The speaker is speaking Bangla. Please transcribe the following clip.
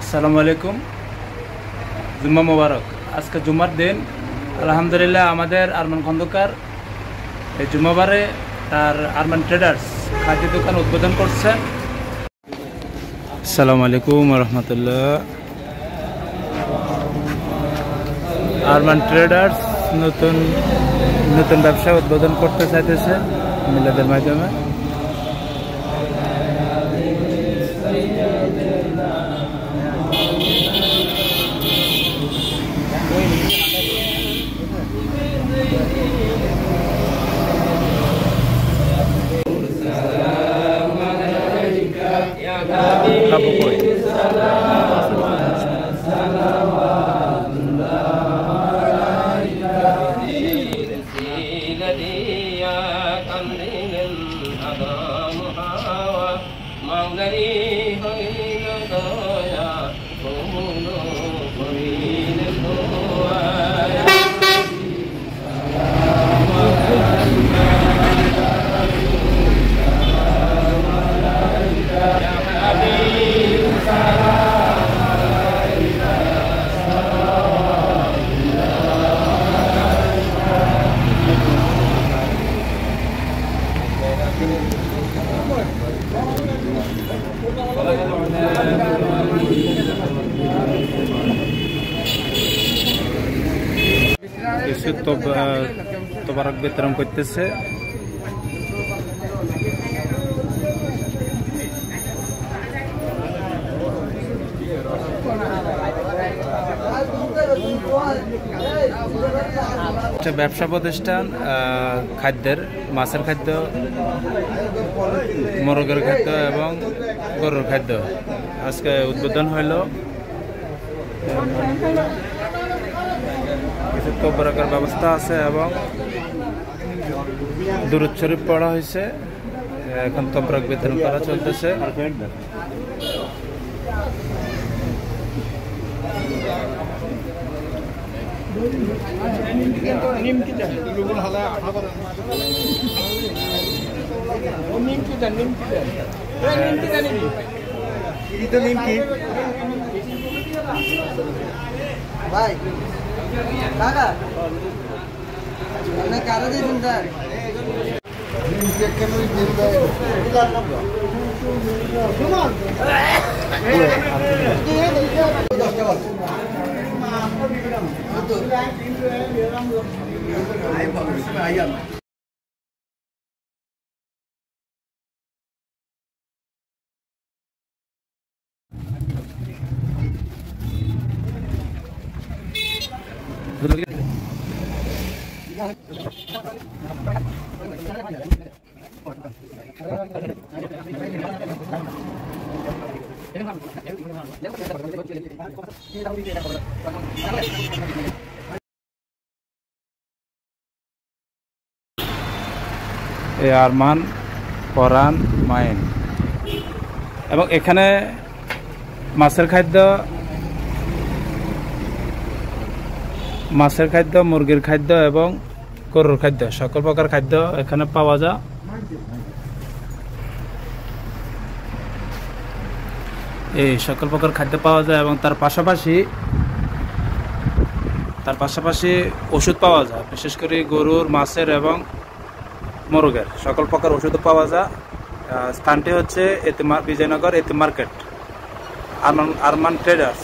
আসসালামু আলাইকুম। জুম্মা মোবারক। আজকে জুম্মার দিন। আলহামদুলিল্লাহ আমাদের আরমান খন্দকার এই জুম্মাবারে তার আরমান ট্রেডার্স খাদ্য দোকান উদ্বোধন করছেন। আসসালামু আলাইকুম রহমতুল্লাহ। আরমান ট্রেডার্স নতুন নতুন ব্যবসা উদ্বোধন করতে চাইতেছে মিলাদের মাধ্যমে। কিছু তোবারক বিতরণ করতেছে। ব্যবসা প্রতিষ্ঠান খাদ্যের, মাছের খাদ্য, মোরগের খাদ্য এবং গরুর খাদ্য আজকে উদ্বোধন হইল। কিছু তোবরাকের ব্যবস্থা আছে এবং দুরূদ শরীফ পড়া হয়েছে। এখন তোবরাক বিতরণ করা চলতেছে। ভাই কাকা আপনি কারা দিয়েছেন স্যার? আরমান পরান মাইন এবং এখানে মাছের খাদ্য, মুরগির খাদ্য এবং গরুর খাদ্য, সকল প্রকার খাদ্য এখানে পাওয়া যায়। এই সকল প্রকার খাদ্য পাওয়া যায় এবং তার পাশাপাশি ওষুধ পাওয়া যায়, বিশেষ করে গরুর, মাছের এবং মোরগের সকল প্রকার ওষুধ পাওয়া যায়। স্থানটি হচ্ছে বিজয়নগর এতিম মার্কেট, আরমান ট্রেডার্স।